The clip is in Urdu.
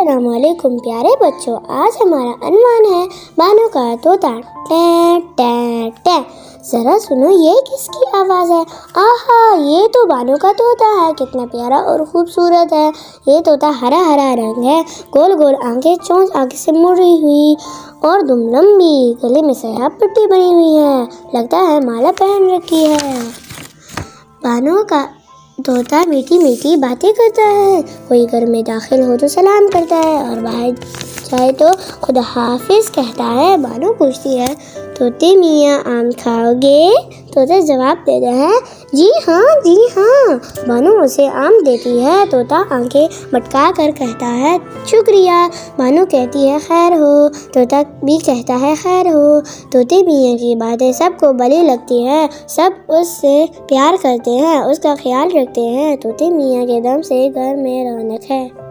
السلام علیکم پیارے بچوں، آج ہمارا عنوان ہے بانو کا طوطا ٹیں ٹیں ٹیں۔ ذرا سنو یہ کس کی آواز ہے؟ آہا، یہ تو بانو کا طوطا ہے۔ کتنا پیارا اور خوبصورت ہے یہ طوطا۔ ہرا ہرا رنگ ہے، گول گول آنکھیں، چونچ آگے سے مڑی ہوئی اور دم لمبی، گلے میں سیاہ پٹی بنی ہوئی ہے، لگتا ہے مالا پہن رکھی ہے۔ بانو کا طوطا میٹھی میٹھی باتیں کرتا ہے، کوئی گھر میں داخل ہو تو سلام کرتا ہے اور باہر جائے تو خدا حافظ کہتا ہے۔ بانو پوچھتی ہے، طوطے میاں آم کھاؤ گے؟ طوطا جواب دیتا ہے، جی ہاں جی ہاں۔ بانو اسے آم دیتی ہے، طوطا آنکھیں مٹکا کر کہتا ہے شکریہ۔ بانو کہتی ہے خیر ہو، طوطا بھی کہتا ہے خیر ہو۔ طوطے میاں کی باتیں سب کو بھلی لگتی ہیں، سب اس سے پیار کرتے ہیں، اس کا خیال رکھتے ہیں۔ طوطے میاں کے دم سے گھر میں رونق ہے۔